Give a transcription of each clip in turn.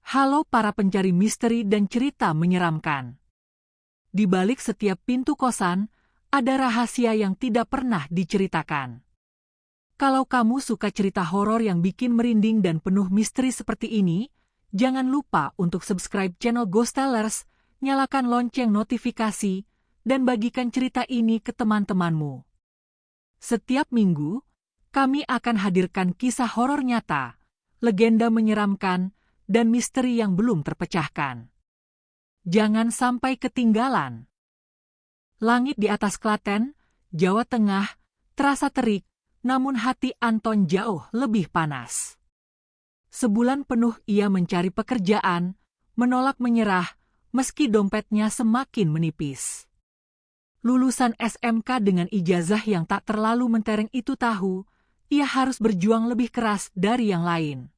Halo para pencari misteri dan cerita menyeramkan. Di balik setiap pintu kosan, ada rahasia yang tidak pernah diceritakan. Kalau kamu suka cerita horor yang bikin merinding dan penuh misteri seperti ini, jangan lupa untuk subscribe channel Ghost Tellers, nyalakan lonceng notifikasi, dan bagikan cerita ini ke teman-temanmu. Setiap minggu, kami akan hadirkan kisah horor nyata, legenda menyeramkan, dan misteri yang belum terpecahkan. Jangan sampai ketinggalan. Langit di atas Klaten, Jawa Tengah, terasa terik, namun hati Anton jauh lebih panas. Sebulan penuh ia mencari pekerjaan, menolak menyerah, meski dompetnya semakin menipis. Lulusan SMK dengan ijazah yang tak terlalu mentereng itu tahu, ia harus berjuang lebih keras dari yang lain.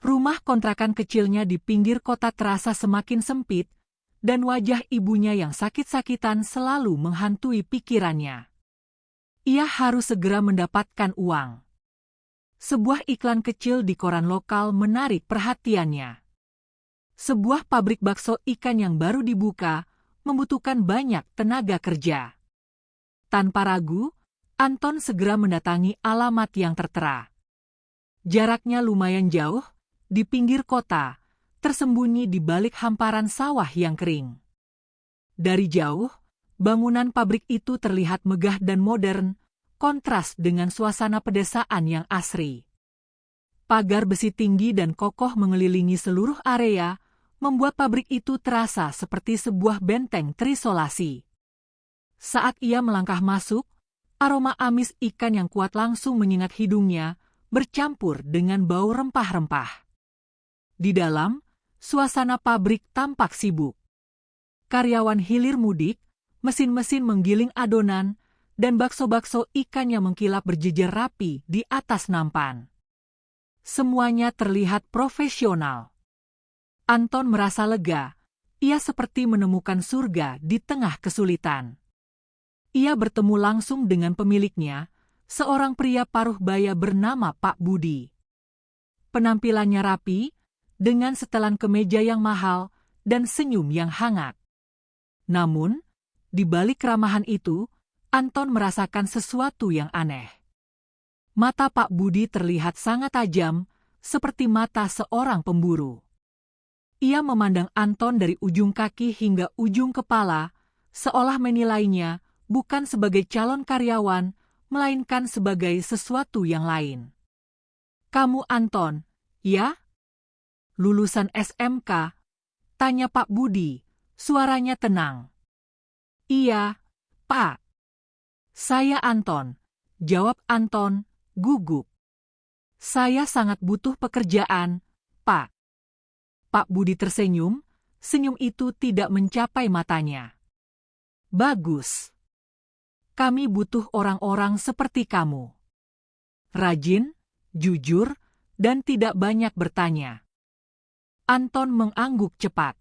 Rumah kontrakan kecilnya di pinggir kota terasa semakin sempit, dan wajah ibunya yang sakit-sakitan selalu menghantui pikirannya. Ia harus segera mendapatkan uang. Sebuah iklan kecil di koran lokal menarik perhatiannya. Sebuah pabrik bakso ikan yang baru dibuka, membutuhkan banyak tenaga kerja. Tanpa ragu, Anton segera mendatangi alamat yang tertera. Jaraknya lumayan jauh, di pinggir kota, tersembunyi di balik hamparan sawah yang kering. Dari jauh, bangunan pabrik itu terlihat megah dan modern, kontras dengan suasana pedesaan yang asri. Pagar besi tinggi dan kokoh mengelilingi seluruh area, membuat pabrik itu terasa seperti sebuah benteng terisolasi. Saat ia melangkah masuk, aroma amis ikan yang kuat langsung menyengat hidungnya, bercampur dengan bau rempah-rempah. Di dalam, suasana pabrik tampak sibuk. Karyawan hilir mudik, mesin-mesin menggiling adonan, dan bakso-bakso ikan yang mengkilap berjejer rapi di atas nampan. Semuanya terlihat profesional. Anton merasa lega, ia seperti menemukan surga di tengah kesulitan. Ia bertemu langsung dengan pemiliknya, seorang pria paruh baya bernama Pak Budi. Penampilannya rapi, dengan setelan kemeja yang mahal dan senyum yang hangat. Namun, di balik keramahan itu, Anton merasakan sesuatu yang aneh. Mata Pak Budi terlihat sangat tajam, seperti mata seorang pemburu. Ia memandang Anton dari ujung kaki hingga ujung kepala, seolah menilainya bukan sebagai calon karyawan, melainkan sebagai sesuatu yang lain. "Kamu Anton, ya? Lulusan SMK?" tanya Pak Budi, suaranya tenang. "Iya, Pak. Saya Anton," jawab Anton, gugup. "Saya sangat butuh pekerjaan, Pak." Pak Budi tersenyum, senyum itu tidak mencapai matanya. "Bagus. Kami butuh orang-orang seperti kamu. Rajin, jujur, dan tidak banyak bertanya." Anton mengangguk cepat.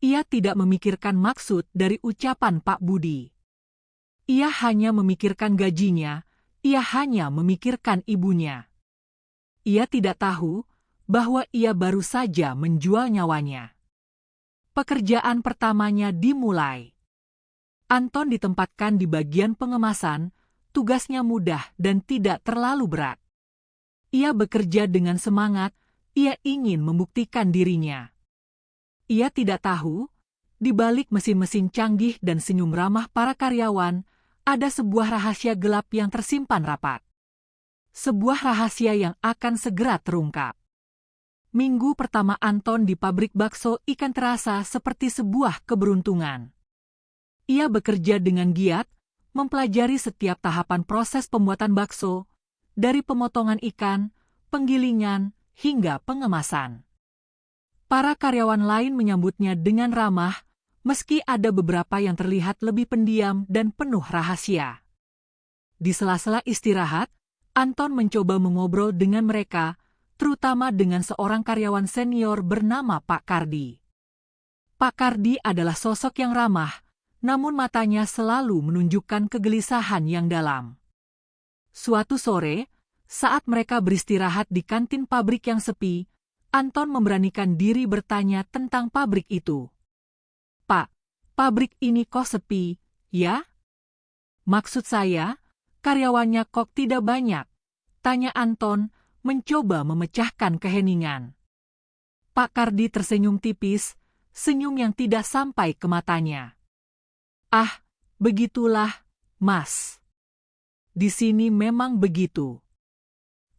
Ia tidak memikirkan maksud dari ucapan Pak Budi. Ia hanya memikirkan gajinya, ia hanya memikirkan ibunya. Ia tidak tahu bahwa ia baru saja menjual nyawanya. Pekerjaan pertamanya dimulai. Anton ditempatkan di bagian pengemasan, tugasnya mudah dan tidak terlalu berat. Ia bekerja dengan semangat, ia ingin membuktikan dirinya. Ia tidak tahu, di balik mesin-mesin canggih dan senyum ramah para karyawan, ada sebuah rahasia gelap yang tersimpan rapat. Sebuah rahasia yang akan segera terungkap. Minggu pertama Anton di pabrik bakso ikan terasa seperti sebuah keberuntungan. Ia bekerja dengan giat, mempelajari setiap tahapan proses pembuatan bakso, dari pemotongan ikan, penggilingan, hingga pengemasan. Para karyawan lain menyambutnya dengan ramah, meski ada beberapa yang terlihat lebih pendiam dan penuh rahasia. Di sela-sela istirahat, Anton mencoba mengobrol dengan mereka, terutama dengan seorang karyawan senior bernama Pak Kardi. Pak Kardi adalah sosok yang ramah, namun matanya selalu menunjukkan kegelisahan yang dalam. Suatu sore, saat mereka beristirahat di kantin pabrik yang sepi, Anton memberanikan diri bertanya tentang pabrik itu. "Pak, pabrik ini kok sepi, ya?" "Maksud saya, karyawannya kok tidak banyak?" tanya Anton, mencoba memecahkan keheningan. Pak Kardi tersenyum tipis, senyum yang tidak sampai ke matanya. "Ah, begitulah, Mas. Di sini memang begitu.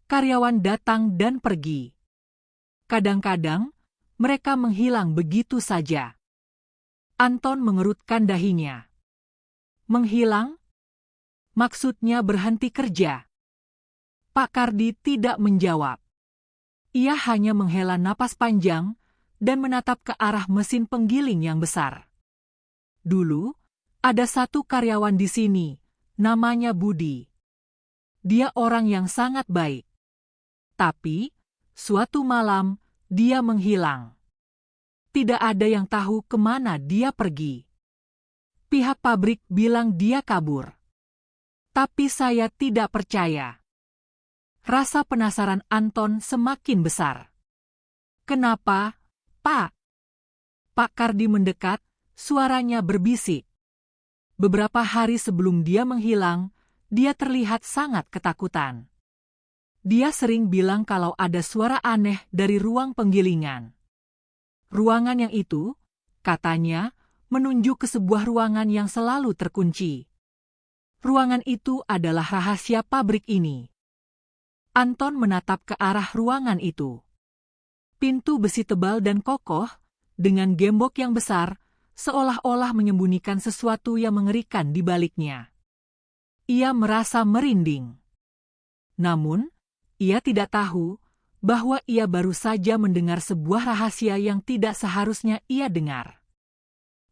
Karyawan datang dan pergi. Kadang-kadang, mereka menghilang begitu saja." Anton mengerutkan dahinya. "Menghilang? Maksudnya berhenti kerja?" Pak Kardi tidak menjawab. Ia hanya menghela napas panjang dan menatap ke arah mesin penggiling yang besar. "Dulu, ada satu karyawan di sini, namanya Budi. Dia orang yang sangat baik. Tapi, suatu malam, dia menghilang. Tidak ada yang tahu kemana dia pergi. Pihak pabrik bilang dia kabur. Tapi saya tidak percaya." Rasa penasaran Anton semakin besar. "Kenapa, Pak?" Pak Kardi mendekat, suaranya berbisik. Beberapa hari sebelum dia menghilang, dia terlihat sangat ketakutan. Dia sering bilang kalau ada suara aneh dari ruang penggilingan. Ruangan yang itu, katanya, menunjuk ke sebuah ruangan yang selalu terkunci. Ruangan itu adalah rahasia pabrik ini. Anton menatap ke arah ruangan itu. Pintu besi tebal dan kokoh, dengan gembok yang besar, seolah-olah menyembunyikan sesuatu yang mengerikan di baliknya. Ia merasa merinding. Namun, ia tidak tahu bahwa ia baru saja mendengar sebuah rahasia yang tidak seharusnya ia dengar.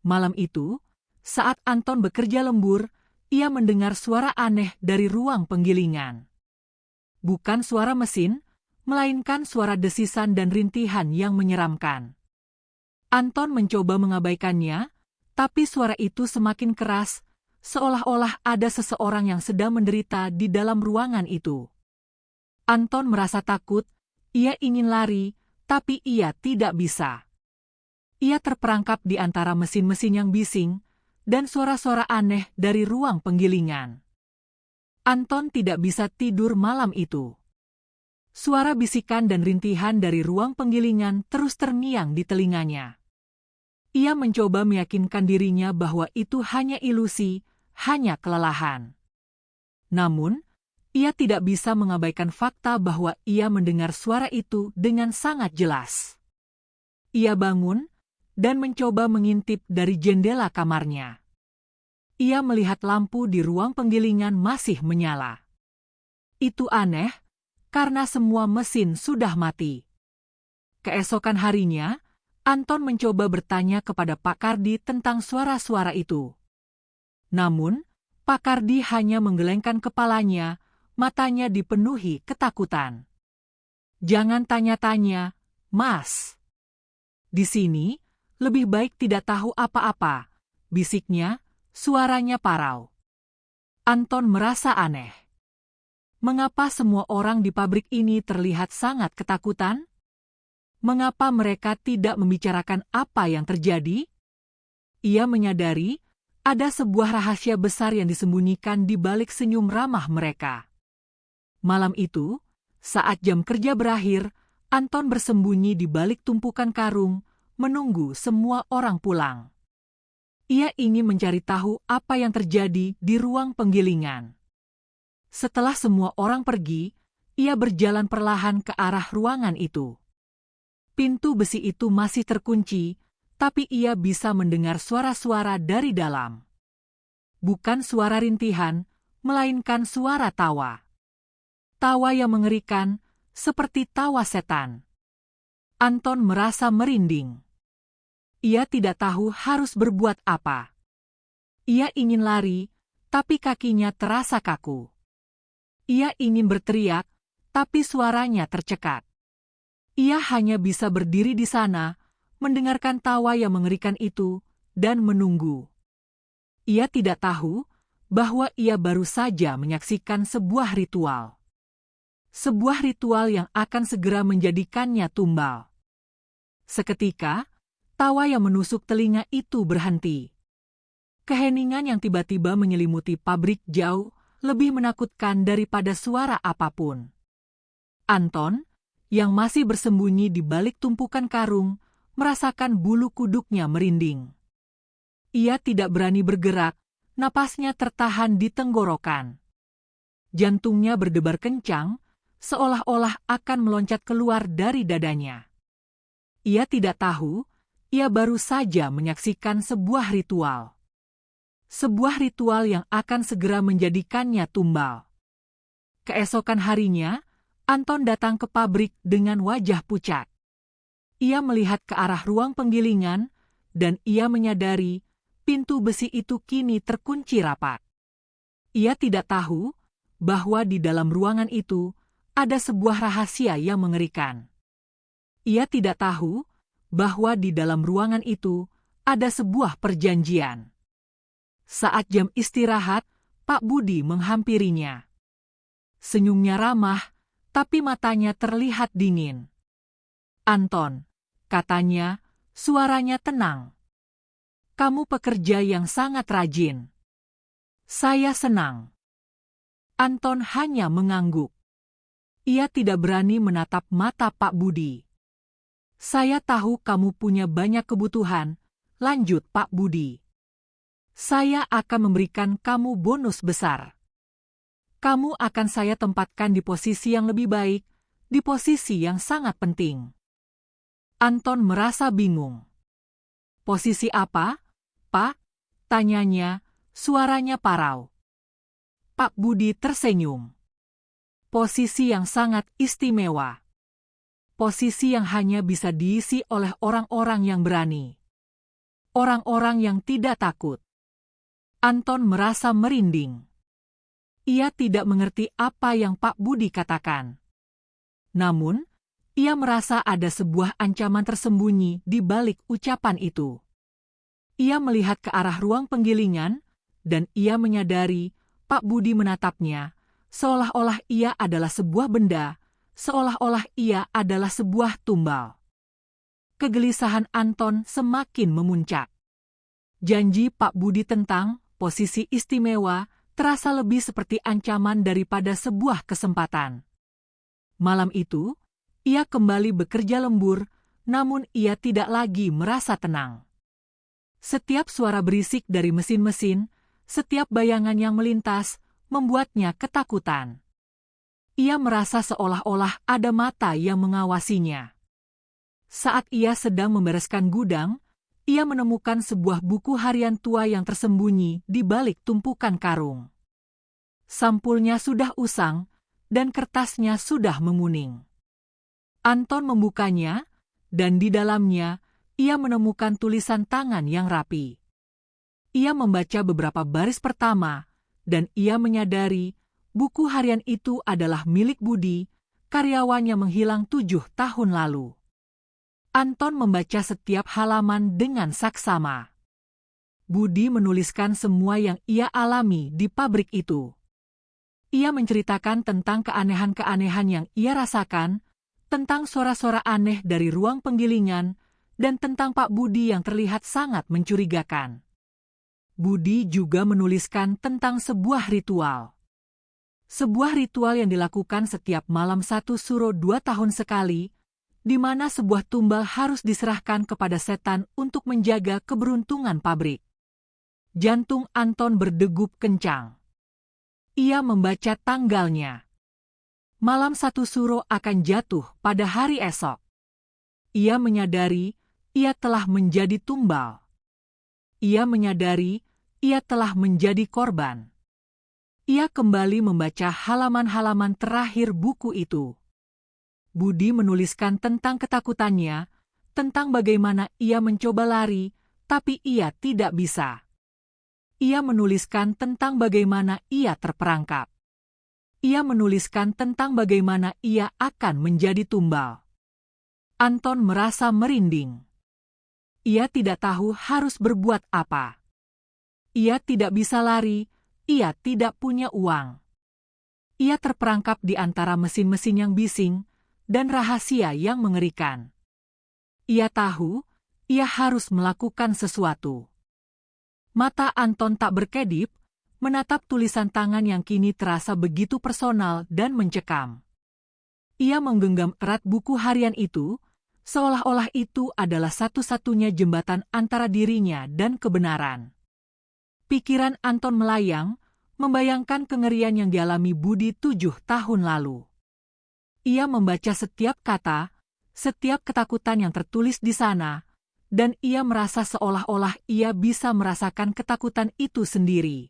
Malam itu, saat Anton bekerja lembur, ia mendengar suara aneh dari ruang penggilingan. Bukan suara mesin, melainkan suara desisan dan rintihan yang menyeramkan. Anton mencoba mengabaikannya, tapi suara itu semakin keras, seolah-olah ada seseorang yang sedang menderita di dalam ruangan itu. Anton merasa takut, ia ingin lari, tapi ia tidak bisa. Ia terperangkap di antara mesin-mesin yang bising, dan suara-suara aneh dari ruang penggilingan. Anton tidak bisa tidur malam itu. Suara bisikan dan rintihan dari ruang penggilingan terus terngiang di telinganya. Ia mencoba meyakinkan dirinya bahwa itu hanya ilusi, hanya kelelahan. Namun, ia tidak bisa mengabaikan fakta bahwa ia mendengar suara itu dengan sangat jelas. Ia bangun dan mencoba mengintip dari jendela kamarnya. Ia melihat lampu di ruang penggilingan masih menyala. Itu aneh, karena semua mesin sudah mati. Keesokan harinya, Anton mencoba bertanya kepada Pak Kardi tentang suara-suara itu. Namun, Pak Kardi hanya menggelengkan kepalanya, matanya dipenuhi ketakutan. "Jangan tanya-tanya, Mas. Di sini, lebih baik tidak tahu apa-apa," bisiknya. Suaranya parau. Anton merasa aneh. Mengapa semua orang di pabrik ini terlihat sangat ketakutan? Mengapa mereka tidak membicarakan apa yang terjadi? Ia menyadari ada sebuah rahasia besar yang disembunyikan di balik senyum ramah mereka. Malam itu, saat jam kerja berakhir, Anton bersembunyi di balik tumpukan karung, menunggu semua orang pulang. Ia ingin mencari tahu apa yang terjadi di ruang penggilingan. Setelah semua orang pergi, ia berjalan perlahan ke arah ruangan itu. Pintu besi itu masih terkunci, tapi ia bisa mendengar suara-suara dari dalam. Bukan suara rintihan, melainkan suara tawa. Tawa yang mengerikan, seperti tawa setan. Anton merasa merinding. Ia tidak tahu harus berbuat apa. Ia ingin lari, tapi kakinya terasa kaku. Ia ingin berteriak, tapi suaranya tercekat. Ia hanya bisa berdiri di sana, mendengarkan tawa yang mengerikan itu, dan menunggu. Ia tidak tahu bahwa ia baru saja menyaksikan sebuah ritual. Sebuah ritual yang akan segera menjadikannya tumbal. Seketika, tawa yang menusuk telinga itu berhenti. Keheningan yang tiba-tiba menyelimuti pabrik jauh lebih menakutkan daripada suara apapun. Anton, yang masih bersembunyi di balik tumpukan karung, merasakan bulu kuduknya merinding. Ia tidak berani bergerak, napasnya tertahan di tenggorokan. Jantungnya berdebar kencang, seolah-olah akan meloncat keluar dari dadanya. Ia tidak tahu, ia baru saja menyaksikan sebuah ritual. Sebuah ritual yang akan segera menjadikannya tumbal. Keesokan harinya, Anton datang ke pabrik dengan wajah pucat. Ia melihat ke arah ruang penggilingan, dan ia menyadari pintu besi itu kini terkunci rapat. Ia tidak tahu bahwa di dalam ruangan itu ada sebuah rahasia yang mengerikan. Ia tidak tahu bahwa di dalam ruangan itu ada sebuah perjanjian. Saat jam istirahat, Pak Budi menghampirinya. Senyumnya ramah, tapi matanya terlihat dingin. "Anton," katanya, suaranya tenang. "Kamu pekerja yang sangat rajin. Saya senang." Anton hanya mengangguk. Ia tidak berani menatap mata Pak Budi. "Saya tahu kamu punya banyak kebutuhan," lanjut Pak Budi. "Saya akan memberikan kamu bonus besar. Kamu akan saya tempatkan di posisi yang lebih baik, di posisi yang sangat penting." Anton merasa bingung. "Posisi apa, Pak?" tanyanya, suaranya parau. Pak Budi tersenyum. "Posisi yang sangat istimewa. Posisi yang hanya bisa diisi oleh orang-orang yang berani. Orang-orang yang tidak takut." Anton merasa merinding. Ia tidak mengerti apa yang Pak Budi katakan. Namun, ia merasa ada sebuah ancaman tersembunyi di balik ucapan itu. Ia melihat ke arah ruang penggilingan, dan ia menyadari Pak Budi menatapnya, seolah-olah ia adalah sebuah benda, seolah-olah ia adalah sebuah tumbal. Kegelisahan Anton semakin memuncak. Janji Pak Budi tentang posisi istimewa terasa lebih seperti ancaman daripada sebuah kesempatan. Malam itu, ia kembali bekerja lembur, namun ia tidak lagi merasa tenang. Setiap suara berisik dari mesin-mesin, setiap bayangan yang melintas, membuatnya ketakutan. Ia merasa seolah-olah ada mata yang mengawasinya. Saat ia sedang membereskan gudang, ia menemukan sebuah buku harian tua yang tersembunyi di balik tumpukan karung. Sampulnya sudah usang, dan kertasnya sudah menguning. Anton membukanya, dan di dalamnya, ia menemukan tulisan tangan yang rapi. Ia membaca beberapa baris pertama, dan ia menyadari buku harian itu adalah milik Budi, karyawan yang menghilang 7 tahun lalu. Anton membaca setiap halaman dengan saksama. Budi menuliskan semua yang ia alami di pabrik itu. Ia menceritakan tentang keanehan-keanehan yang ia rasakan, tentang suara-suara aneh dari ruang penggilingan, dan tentang Pak Budi yang terlihat sangat mencurigakan. Budi juga menuliskan tentang sebuah ritual. Sebuah ritual yang dilakukan setiap malam 1 Suro 2 tahun sekali, di mana sebuah tumbal harus diserahkan kepada setan untuk menjaga keberuntungan pabrik. Jantung Anton berdegup kencang. Ia membaca tanggalnya. Malam 1 Suro akan jatuh pada hari esok. Ia menyadari ia telah menjadi tumbal. Ia menyadari ia telah menjadi korban. Ia kembali membaca halaman-halaman terakhir buku itu. Budi menuliskan tentang ketakutannya, tentang bagaimana ia mencoba lari, tapi ia tidak bisa. Ia menuliskan tentang bagaimana ia terperangkap. Ia menuliskan tentang bagaimana ia akan menjadi tumbal. Anton merasa merinding. Ia tidak tahu harus berbuat apa. Ia tidak bisa lari, ia tidak punya uang. Ia terperangkap di antara mesin-mesin yang bising, dan rahasia yang mengerikan. Ia tahu, ia harus melakukan sesuatu. Mata Anton tak berkedip, menatap tulisan tangan yang kini terasa begitu personal dan mencekam. Ia menggenggam erat buku harian itu, seolah-olah itu adalah satu-satunya jembatan antara dirinya dan kebenaran. Pikiran Anton melayang, membayangkan kengerian yang dialami Budi 7 tahun lalu. Ia membaca setiap kata, setiap ketakutan yang tertulis di sana, dan ia merasa seolah-olah ia bisa merasakan ketakutan itu sendiri.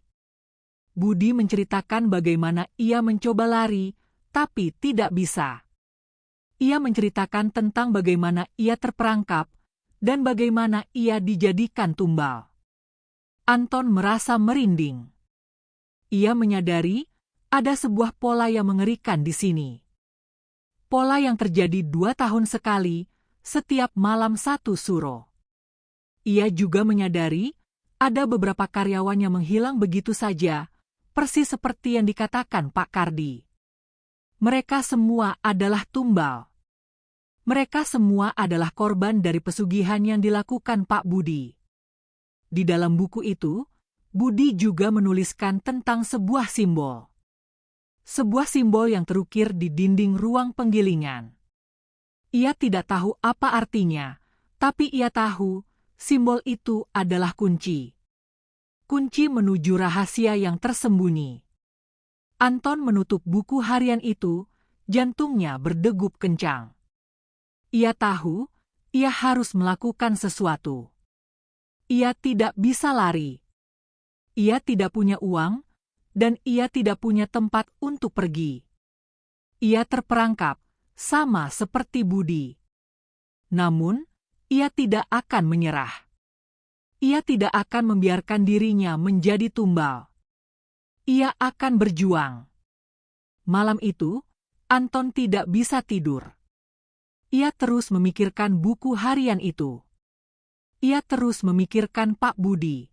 Budi menceritakan bagaimana ia mencoba lari, tapi tidak bisa. Ia menceritakan tentang bagaimana ia terperangkap, dan bagaimana ia dijadikan tumbal. Anton merasa merinding. Ia menyadari ada sebuah pola yang mengerikan di sini. Pola yang terjadi 2 tahun sekali, setiap malam satu suro. Ia juga menyadari ada beberapa karyawan yang menghilang begitu saja, persis seperti yang dikatakan Pak Kardi. Mereka semua adalah tumbal. Mereka semua adalah korban dari pesugihan yang dilakukan Pak Budi. Di dalam buku itu, Budi juga menuliskan tentang sebuah simbol. Sebuah simbol yang terukir di dinding ruang penggilingan. Ia tidak tahu apa artinya, tapi ia tahu simbol itu adalah kunci. Kunci menuju rahasia yang tersembunyi. Anton menutup buku harian itu, jantungnya berdegup kencang. Ia tahu, ia harus melakukan sesuatu. Ia tidak bisa lari. Ia tidak punya uang, dan ia tidak punya tempat untuk pergi. Ia terperangkap, sama seperti Budi. Namun, ia tidak akan menyerah. Ia tidak akan membiarkan dirinya menjadi tumbal. Ia akan berjuang. Malam itu, Anton tidak bisa tidur. Ia terus memikirkan buku harian itu. Ia terus memikirkan Pak Budi.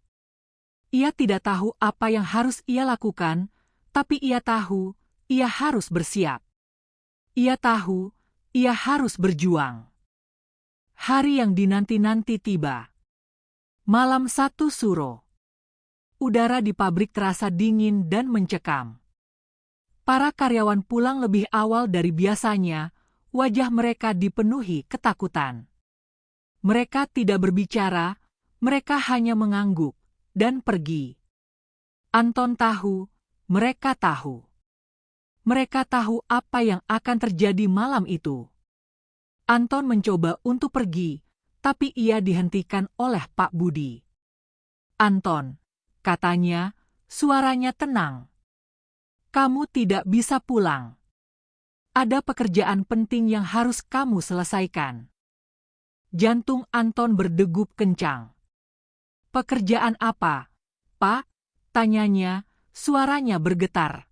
Ia tidak tahu apa yang harus ia lakukan, tapi ia tahu ia harus bersiap. Ia tahu ia harus berjuang. Hari yang dinanti-nanti tiba. Malam satu suro. Udara di pabrik terasa dingin dan mencekam. Para karyawan pulang lebih awal dari biasanya, wajah mereka dipenuhi ketakutan. Mereka tidak berbicara, mereka hanya mengangguk dan pergi. Anton tahu, mereka tahu. Mereka tahu apa yang akan terjadi malam itu. Anton mencoba untuk pergi, tapi ia dihentikan oleh Pak Budi. Anton, katanya, suaranya tenang. Kamu tidak bisa pulang. Ada pekerjaan penting yang harus kamu selesaikan. Jantung Anton berdegup kencang. Pekerjaan apa, Pak? Tanyanya, suaranya bergetar.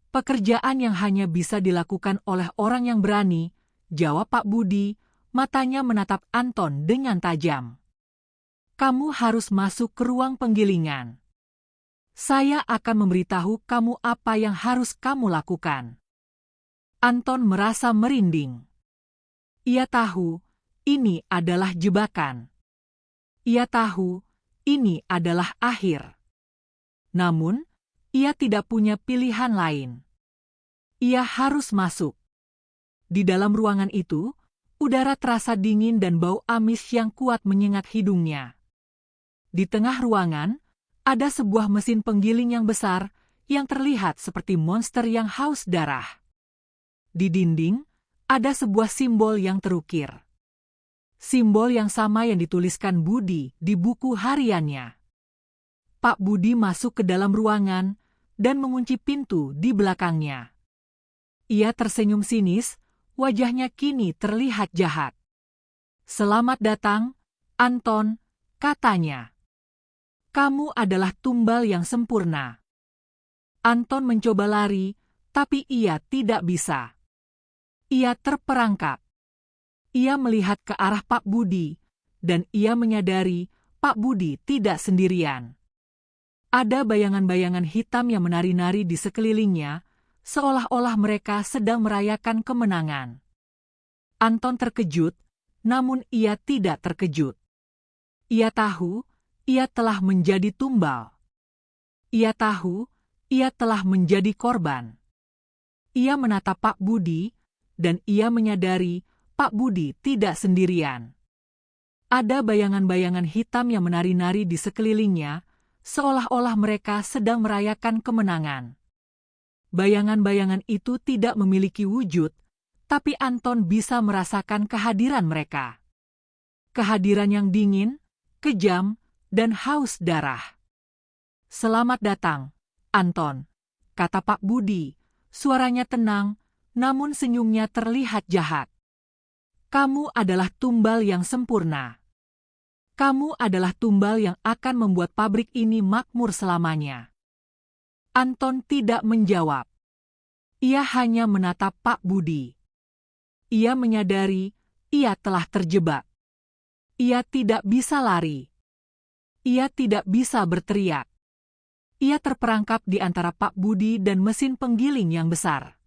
Pekerjaan yang hanya bisa dilakukan oleh orang yang berani, jawab Pak Budi, matanya menatap Anton dengan tajam. Kamu harus masuk ke ruang penggilingan. Saya akan memberitahu kamu apa yang harus kamu lakukan. Anton merasa merinding. Ia tahu, ini adalah jebakan. Ia tahu, ini adalah akhir. Namun, ia tidak punya pilihan lain. Ia harus masuk. Di dalam ruangan itu, udara terasa dingin dan bau amis yang kuat menyengat hidungnya. Di tengah ruangan, ada sebuah mesin penggiling yang besar yang terlihat seperti monster yang haus darah. Di dinding, ada sebuah simbol yang terukir. Simbol yang sama yang dituliskan Budi di buku hariannya. Pak Budi masuk ke dalam ruangan dan mengunci pintu di belakangnya. Ia tersenyum sinis, wajahnya kini terlihat jahat. Selamat datang, Anton, katanya. Kamu adalah tumbal yang sempurna. Anton mencoba lari, tapi ia tidak bisa. Ia terperangkap. Ia melihat ke arah Pak Budi, dan ia menyadari Pak Budi tidak sendirian. Ada bayangan-bayangan hitam yang menari-nari di sekelilingnya, seolah-olah mereka sedang merayakan kemenangan. Anton terkejut, namun ia tidak terkejut. Ia tahu, ia telah menjadi tumbal. Ia tahu, ia telah menjadi korban. Ia menatap Pak Budi, dan ia menyadari Pak Budi tidak sendirian. Ada bayangan-bayangan hitam yang menari-nari di sekelilingnya, seolah-olah mereka sedang merayakan kemenangan. Bayangan-bayangan itu tidak memiliki wujud, tapi Anton bisa merasakan kehadiran mereka. Kehadiran yang dingin, kejam, dan haus darah. "Selamat datang, Anton," kata Pak Budi. Suaranya tenang, namun senyumnya terlihat jahat. "Kamu adalah tumbal yang sempurna. Kamu adalah tumbal yang akan membuat pabrik ini makmur selamanya." Anton tidak menjawab. Ia hanya menatap Pak Budi. Ia menyadari ia telah terjebak. Ia tidak bisa lari. Ia tidak bisa berteriak. Ia terperangkap di antara Pak Budi dan mesin penggiling yang besar.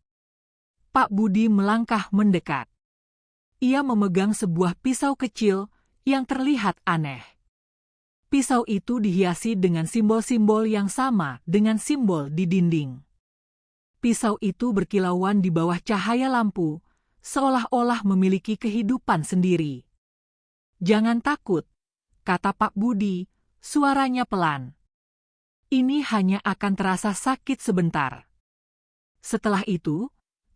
Pak Budi melangkah mendekat. Ia memegang sebuah pisau kecil yang terlihat aneh. Pisau itu dihiasi dengan simbol-simbol yang sama dengan simbol di dinding. Pisau itu berkilauan di bawah cahaya lampu, seolah-olah memiliki kehidupan sendiri. "Jangan takut," kata Pak Budi, suaranya pelan. "Ini hanya akan terasa sakit sebentar. Setelah itu,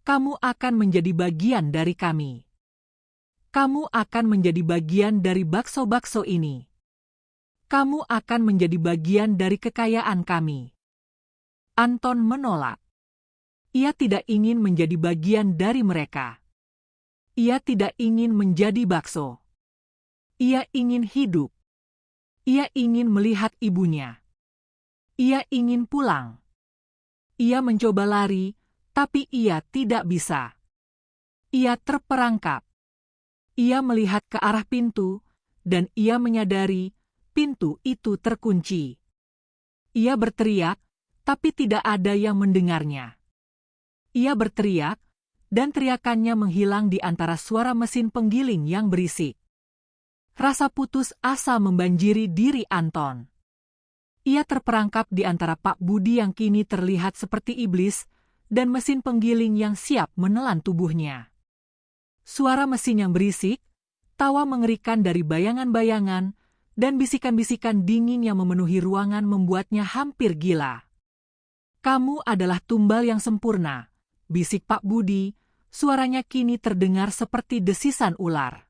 kamu akan menjadi bagian dari kami. Kamu akan menjadi bagian dari bakso-bakso ini. Kamu akan menjadi bagian dari kekayaan kami." Anton menolak. Ia tidak ingin menjadi bagian dari mereka. Ia tidak ingin menjadi bakso. Ia ingin hidup. Ia ingin melihat ibunya. Ia ingin pulang. Ia mencoba lari, tapi ia tidak bisa. Ia terperangkap. Ia melihat ke arah pintu, dan ia menyadari pintu itu terkunci. Ia berteriak, tapi tidak ada yang mendengarnya. Ia berteriak, dan teriakannya menghilang di antara suara mesin penggiling yang berisik. Rasa putus asa membanjiri diri Anton. Ia terperangkap di antara Pak Budi yang kini terlihat seperti iblis, dan mesin penggiling yang siap menelan tubuhnya. Suara mesin yang berisik, tawa mengerikan dari bayangan-bayangan, dan bisikan-bisikan dingin yang memenuhi ruangan membuatnya hampir gila. "Kamu adalah tumbal yang sempurna," bisik Pak Budi, suaranya kini terdengar seperti desisan ular.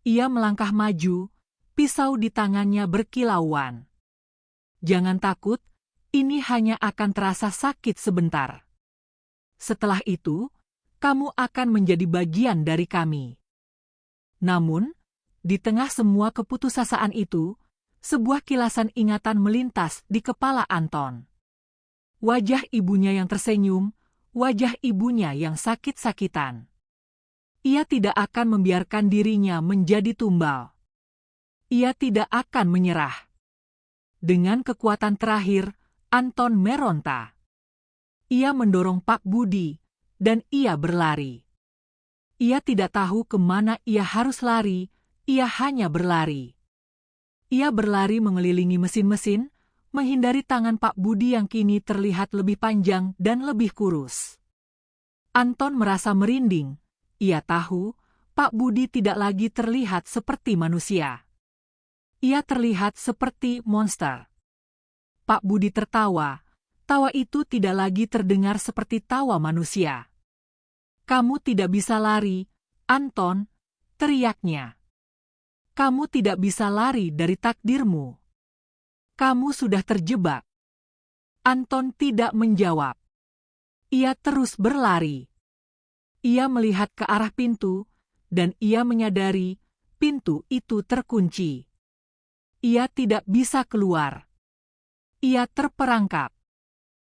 Ia melangkah maju, pisau di tangannya berkilauan. "Jangan takut, ini hanya akan terasa sakit sebentar. Setelah itu, kamu akan menjadi bagian dari kami." Namun, di tengah semua keputusasaan itu, sebuah kilasan ingatan melintas di kepala Anton. Wajah ibunya yang tersenyum, wajah ibunya yang sakit-sakitan. Ia tidak akan membiarkan dirinya menjadi tumbal. Ia tidak akan menyerah. Dengan kekuatan terakhir, Anton meronta. Ia mendorong Pak Budi, dan ia berlari. Ia tidak tahu kemana ia harus lari, ia hanya berlari. Ia berlari mengelilingi mesin-mesin, menghindari tangan Pak Budi yang kini terlihat lebih panjang dan lebih kurus. Anton merasa merinding. Ia tahu, Pak Budi tidak lagi terlihat seperti manusia. Ia terlihat seperti monster. Pak Budi tertawa. Tawa itu tidak lagi terdengar seperti tawa manusia. "Kamu tidak bisa lari, Anton," teriaknya. "Kamu tidak bisa lari dari takdirmu. Kamu sudah terjebak." Anton tidak menjawab. Ia terus berlari. Ia melihat ke arah pintu, dan ia menyadari pintu itu terkunci. Ia tidak bisa keluar. Ia terperangkap.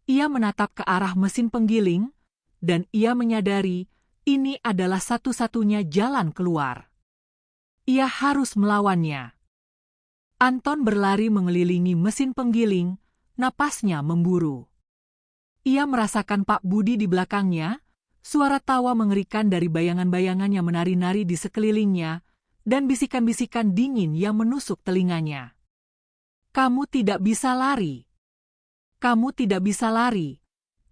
Ia menatap ke arah mesin penggiling, dan ia menyadari ini adalah satu-satunya jalan keluar. Ia harus melawannya. Anton berlari mengelilingi mesin penggiling, napasnya memburu. Ia merasakan Pak Budi di belakangnya, suara tawa mengerikan dari bayangan-bayangan yang menari-nari di sekelilingnya, dan bisikan-bisikan dingin yang menusuk telinganya. Kamu tidak bisa lari. Kamu tidak bisa lari.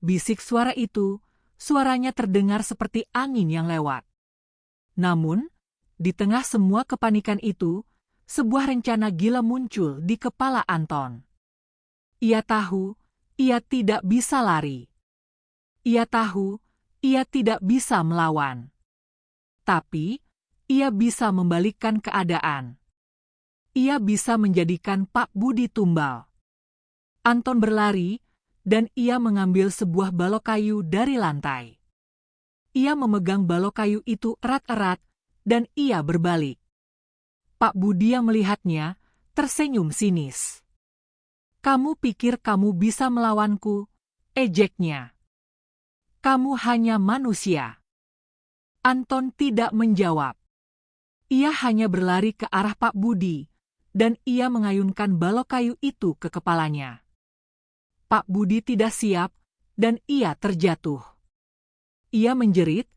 Bisik suara itu, suaranya terdengar seperti angin yang lewat. Namun, di tengah semua kepanikan itu, sebuah rencana gila muncul di kepala Anton. Ia tahu, ia tidak bisa lari. Ia tahu, ia tidak bisa melawan. Tapi, ia bisa membalikkan keadaan. Ia bisa menjadikan Pak Budi tumbal. Anton berlari, dan ia mengambil sebuah balok kayu dari lantai. Ia memegang balok kayu itu erat-erat, dan ia berbalik. Pak Budi yang melihatnya, tersenyum sinis. Kamu pikir kamu bisa melawanku? Ejeknya. Kamu hanya manusia. Anton tidak menjawab. Ia hanya berlari ke arah Pak Budi, dan ia mengayunkan balok kayu itu ke kepalanya. Pak Budi tidak siap, dan ia terjatuh. Ia menjerit,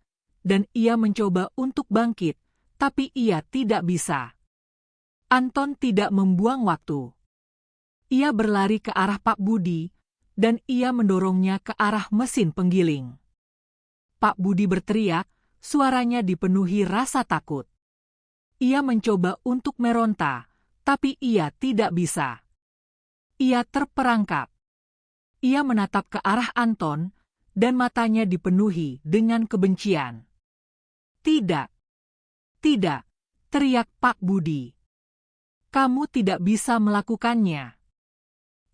dan ia mencoba untuk bangkit, tapi ia tidak bisa. Anton tidak membuang waktu. Ia berlari ke arah Pak Budi, dan ia mendorongnya ke arah mesin penggiling. Pak Budi berteriak, suaranya dipenuhi rasa takut. Ia mencoba untuk meronta, tapi ia tidak bisa. Ia terperangkap. Ia menatap ke arah Anton, dan matanya dipenuhi dengan kebencian. Tidak. Tidak, teriak Pak Budi. Kamu tidak bisa melakukannya.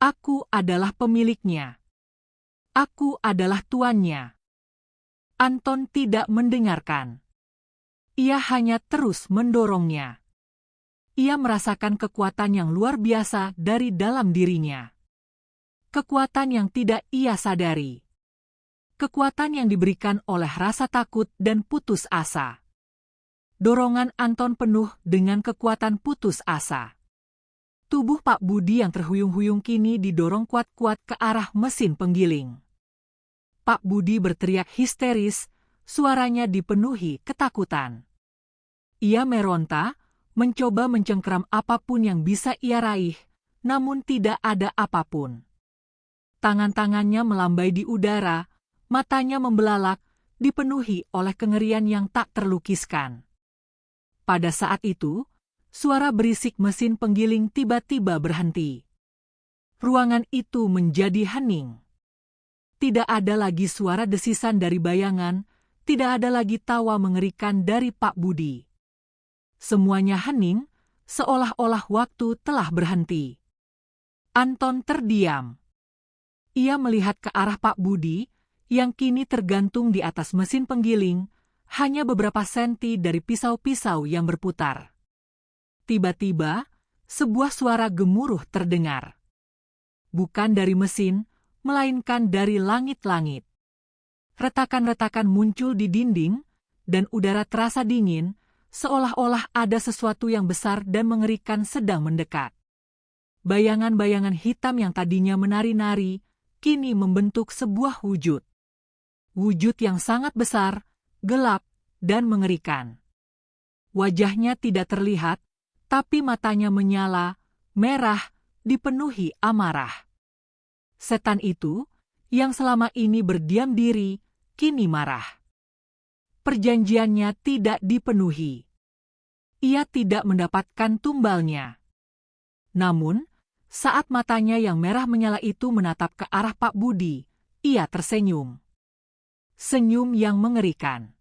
Aku adalah pemiliknya. Aku adalah tuannya. Anton tidak mendengarkan. Ia hanya terus mendorongnya. Ia merasakan kekuatan yang luar biasa dari dalam dirinya. Kekuatan yang tidak ia sadari. Kekuatan yang diberikan oleh rasa takut dan putus asa. Dorongan Anton penuh dengan kekuatan putus asa. Tubuh Pak Budi yang terhuyung-huyung kini didorong kuat-kuat ke arah mesin penggiling. Pak Budi berteriak histeris, suaranya dipenuhi ketakutan. Ia meronta, mencoba mencengkeram apapun yang bisa ia raih, namun tidak ada apapun. Tangan-tangannya melambai di udara, matanya membelalak, dipenuhi oleh kengerian yang tak terlukiskan. Pada saat itu, suara berisik mesin penggiling tiba-tiba berhenti. Ruangan itu menjadi hening. Tidak ada lagi suara desisan dari bayangan, tidak ada lagi tawa mengerikan dari Pak Budi. Semuanya hening, seolah-olah waktu telah berhenti. Anton terdiam. Ia melihat ke arah Pak Budi, yang kini tergantung di atas mesin penggiling, hanya beberapa senti dari pisau-pisau yang berputar. Tiba-tiba, sebuah suara gemuruh terdengar. Bukan dari mesin, melainkan dari langit-langit. Retakan-retakan muncul di dinding, dan udara terasa dingin, seolah-olah ada sesuatu yang besar dan mengerikan sedang mendekat. Bayangan-bayangan hitam yang tadinya menari-nari, kini membentuk sebuah wujud. Wujud yang sangat besar, gelap, dan mengerikan. Wajahnya tidak terlihat, tapi matanya menyala, merah, dipenuhi amarah. Setan itu, yang selama ini berdiam diri, kini marah. Perjanjiannya tidak dipenuhi. Ia tidak mendapatkan tumbalnya. Namun, saat matanya yang merah menyala itu menatap ke arah Pak Budi, ia tersenyum. Senyum yang mengerikan.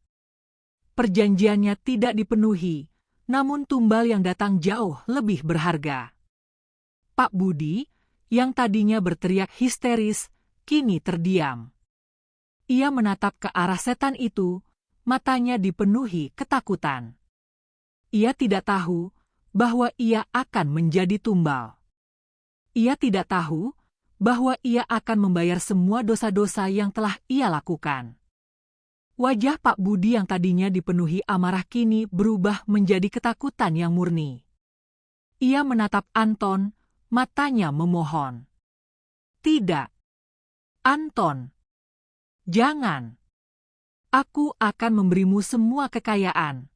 Perjanjiannya tidak dipenuhi, namun tumbal yang datang jauh lebih berharga. Pak Budi, yang tadinya berteriak histeris, kini terdiam. Ia menatap ke arah setan itu, matanya dipenuhi ketakutan. Ia tidak tahu bahwa ia akan menjadi tumbal. Ia tidak tahu bahwa ia akan membayar semua dosa-dosa yang telah ia lakukan. Wajah Pak Budi yang tadinya dipenuhi amarah kini berubah menjadi ketakutan yang murni. Ia menatap Anton, matanya memohon. Tidak. Anton. Jangan. Aku akan memberimu semua kekayaan.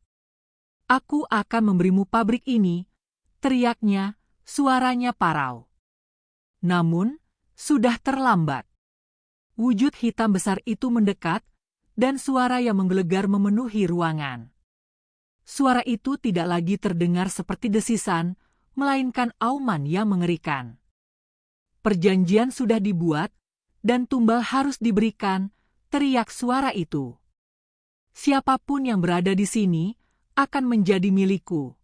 Aku akan memberimu pabrik ini, teriaknya, suaranya parau. Namun, sudah terlambat. Wujud hitam besar itu mendekat, dan suara yang menggelegar memenuhi ruangan. Suara itu tidak lagi terdengar seperti desisan, melainkan auman yang mengerikan. Perjanjian sudah dibuat, dan tumbal harus diberikan, teriak suara itu. Siapapun yang berada di sini akan menjadi milikku.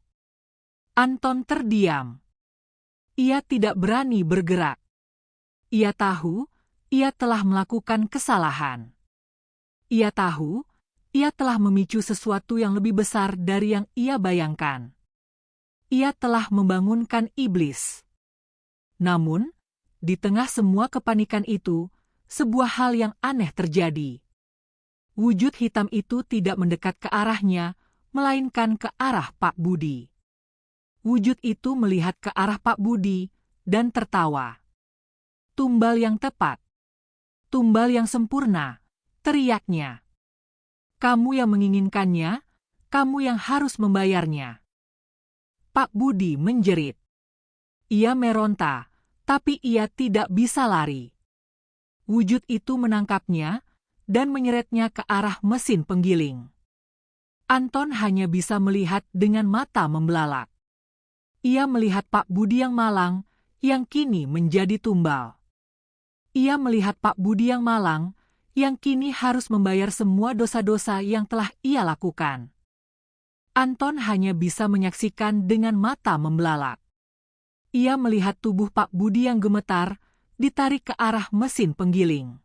Anton terdiam. Ia tidak berani bergerak. Ia tahu, ia telah melakukan kesalahan. Ia tahu, ia telah memicu sesuatu yang lebih besar dari yang ia bayangkan. Ia telah membangunkan iblis. Namun, di tengah semua kepanikan itu, sebuah hal yang aneh terjadi. Wujud hitam itu tidak mendekat ke arahnya, melainkan ke arah Pak Budi. Wujud itu melihat ke arah Pak Budi dan tertawa. Tumbal yang tepat. Tumbal yang sempurna, teriaknya. Kamu yang menginginkannya, kamu yang harus membayarnya. Pak Budi menjerit. Ia meronta, tapi ia tidak bisa lari. Wujud itu menangkapnya dan menyeretnya ke arah mesin penggiling. Anton hanya bisa melihat dengan mata membelalak. Ia melihat Pak Budi yang malang, yang kini menjadi tumbal. Ia melihat Pak Budi yang malang, yang kini harus membayar semua dosa-dosa yang telah ia lakukan. Anton hanya bisa menyaksikan dengan mata membelalak. Ia melihat tubuh Pak Budi yang gemetar, ditarik ke arah mesin penggiling.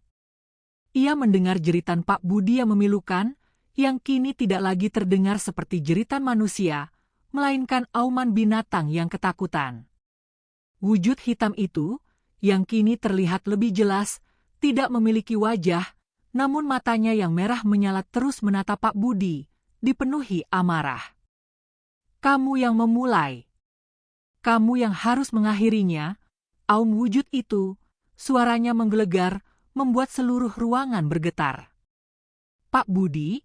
Ia mendengar jeritan Pak Budi yang memilukan, yang kini tidak lagi terdengar seperti jeritan manusia, melainkan auman binatang yang ketakutan. Wujud hitam itu, yang kini terlihat lebih jelas, tidak memiliki wajah, namun matanya yang merah menyala terus menatap Pak Budi, dipenuhi amarah. Kamu yang memulai. Kamu yang harus mengakhirinya, aum wujud itu, suaranya menggelegar, membuat seluruh ruangan bergetar. Pak Budi,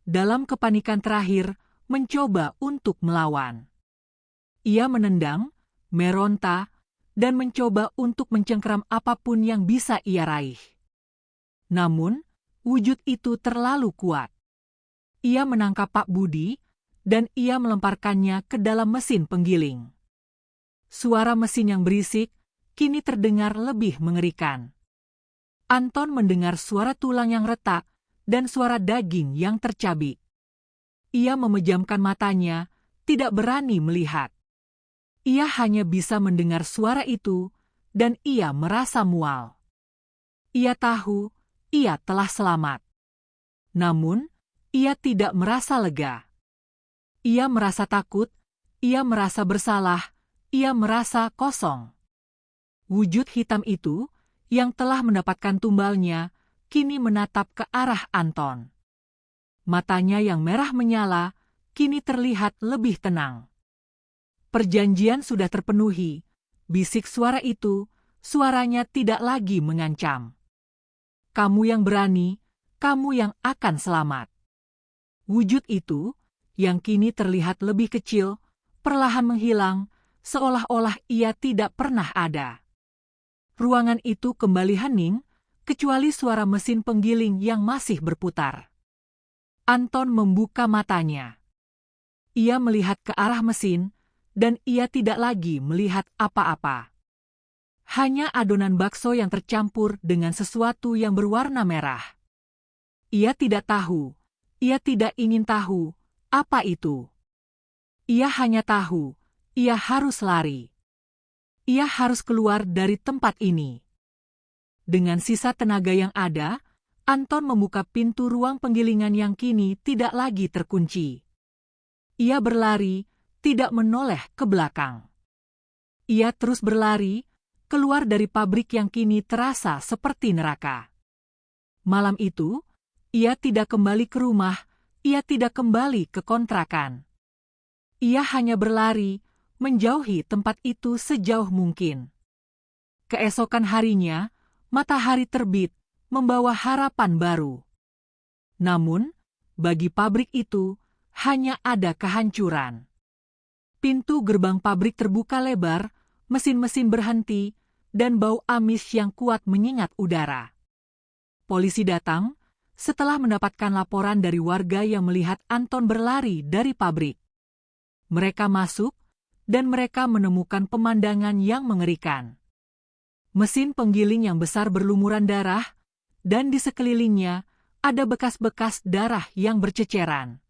dalam kepanikan terakhir, mencoba untuk melawan. Ia menendang, meronta, dan mencoba untuk mencengkeram apapun yang bisa ia raih. Namun, wujud itu terlalu kuat. Ia menangkap Pak Budi, dan ia melemparkannya ke dalam mesin penggiling. Suara mesin yang berisik, kini terdengar lebih mengerikan. Anton mendengar suara tulang yang retak, dan suara daging yang tercabik. Ia memejamkan matanya, tidak berani melihat. Ia hanya bisa mendengar suara itu, dan ia merasa mual. Ia tahu, ia telah selamat. Namun, ia tidak merasa lega. Ia merasa takut, ia merasa bersalah, ia merasa kosong. Wujud hitam itu, yang telah mendapatkan tumbalnya, kini menatap ke arah Anton. Matanya yang merah menyala, kini terlihat lebih tenang. Perjanjian sudah terpenuhi, bisik suara itu, suaranya tidak lagi mengancam. Kamu yang berani, kamu yang akan selamat. Wujud itu, yang kini terlihat lebih kecil, perlahan menghilang, seolah-olah ia tidak pernah ada. Ruangan itu kembali hening, kecuali suara mesin penggiling yang masih berputar. Anton membuka matanya. Ia melihat ke arah mesin, dan ia tidak lagi melihat apa-apa. Hanya adonan bakso yang tercampur dengan sesuatu yang berwarna merah. Ia tidak tahu, ia tidak ingin tahu, apa itu. Ia hanya tahu, ia harus lari. Ia harus keluar dari tempat ini. Dengan sisa tenaga yang ada, Anton membuka pintu ruang penggilingan yang kini tidak lagi terkunci. Ia berlari, tidak menoleh ke belakang. Ia terus berlari, keluar dari pabrik yang kini terasa seperti neraka. Malam itu, ia tidak kembali ke rumah, ia tidak kembali ke kontrakan. Ia hanya berlari, menjauhi tempat itu sejauh mungkin. Keesokan harinya, matahari terbit, membawa harapan baru. Namun, bagi pabrik itu, hanya ada kehancuran. Pintu gerbang pabrik terbuka lebar, mesin-mesin berhenti, dan bau amis yang kuat menyengat udara. Polisi datang setelah mendapatkan laporan dari warga yang melihat Anton berlari dari pabrik. Mereka masuk, dan mereka menemukan pemandangan yang mengerikan. Mesin penggiling yang besar berlumuran darah, dan di sekelilingnya ada bekas-bekas darah yang berceceran.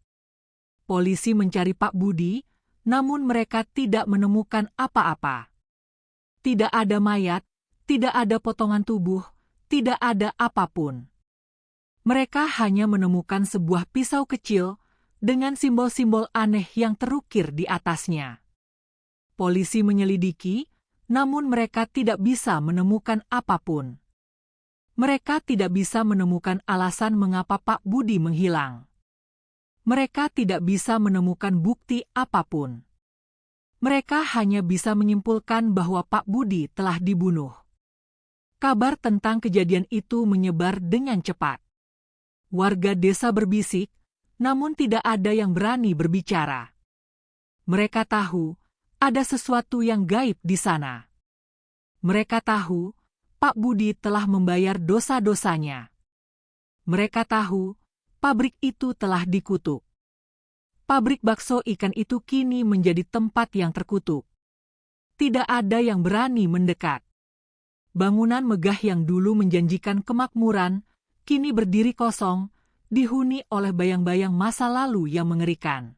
Polisi mencari Pak Budi, namun mereka tidak menemukan apa-apa. Tidak ada mayat, tidak ada potongan tubuh, tidak ada apapun. Mereka hanya menemukan sebuah pisau kecil dengan simbol-simbol aneh yang terukir di atasnya. Polisi menyelidiki, namun mereka tidak bisa menemukan apapun. Mereka tidak bisa menemukan alasan mengapa Pak Budi menghilang. Mereka tidak bisa menemukan bukti apapun. Mereka hanya bisa menyimpulkan bahwa Pak Budi telah dibunuh. Kabar tentang kejadian itu menyebar dengan cepat. Warga desa berbisik, namun tidak ada yang berani berbicara. Mereka tahu ada sesuatu yang gaib di sana. Mereka tahu Pak Budi telah membayar dosa-dosanya. Mereka tahu pabrik itu telah dikutuk. Pabrik bakso ikan itu kini menjadi tempat yang terkutuk. Tidak ada yang berani mendekat. Bangunan megah yang dulu menjanjikan kemakmuran, kini berdiri kosong, dihuni oleh bayang-bayang masa lalu yang mengerikan.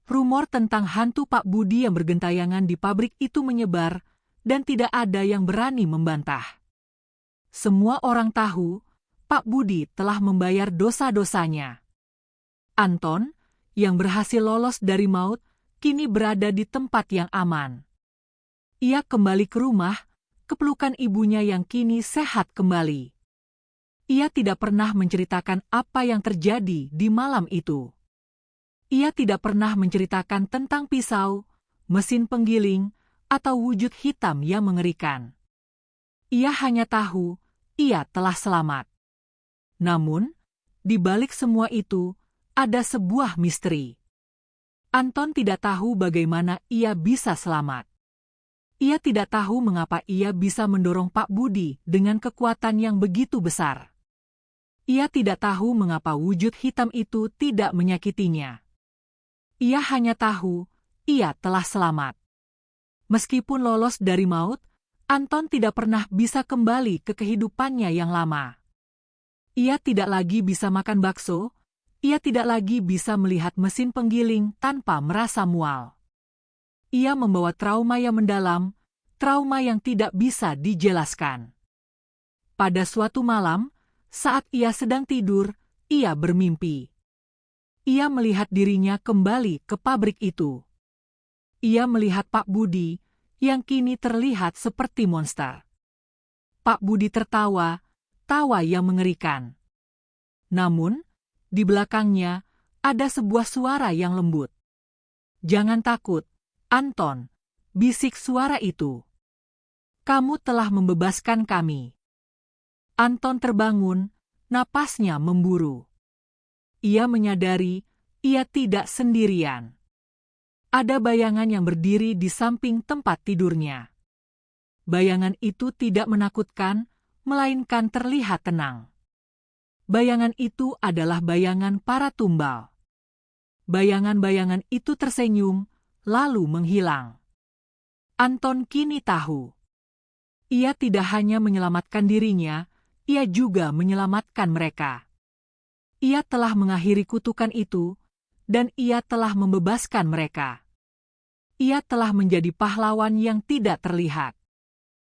Rumor tentang hantu Pak Budi yang bergentayangan di pabrik itu menyebar, dan tidak ada yang berani membantah. Semua orang tahu Pak Budi telah membayar dosa-dosanya. Anton, yang berhasil lolos dari maut, kini berada di tempat yang aman. Ia kembali ke rumah, ke pelukan ibunya yang kini sehat kembali. Ia tidak pernah menceritakan apa yang terjadi di malam itu. Ia tidak pernah menceritakan tentang pisau, mesin penggiling, atau wujud hitam yang mengerikan. Ia hanya tahu ia telah selamat. Namun, di balik semua itu, ada sebuah misteri. Anton tidak tahu bagaimana ia bisa selamat. Ia tidak tahu mengapa ia bisa mendorong Pak Budi dengan kekuatan yang begitu besar. Ia tidak tahu mengapa wujud hitam itu tidak menyakitinya. Ia hanya tahu ia telah selamat. Meskipun lolos dari maut, Anton tidak pernah bisa kembali ke kehidupannya yang lama. Ia tidak lagi bisa makan bakso, ia tidak lagi bisa melihat mesin penggiling tanpa merasa mual. Ia membawa trauma yang mendalam, trauma yang tidak bisa dijelaskan. Pada suatu malam, saat ia sedang tidur, ia bermimpi. Ia melihat dirinya kembali ke pabrik itu. Ia melihat Pak Budi, yang kini terlihat seperti monster. Pak Budi tertawa, tawa yang mengerikan. Namun, di belakangnya ada sebuah suara yang lembut. "Jangan takut, Anton," bisik suara itu. "Kamu telah membebaskan kami." Anton terbangun, napasnya memburu. Ia menyadari ia tidak sendirian. Ada bayangan yang berdiri di samping tempat tidurnya. Bayangan itu tidak menakutkan, melainkan terlihat tenang. Bayangan itu adalah bayangan para tumbal. Bayangan-bayangan itu tersenyum, lalu menghilang. Anton kini tahu. Ia tidak hanya menyelamatkan dirinya, ia juga menyelamatkan mereka. Ia telah mengakhiri kutukan itu, dan ia telah membebaskan mereka. Ia telah menjadi pahlawan yang tidak terlihat.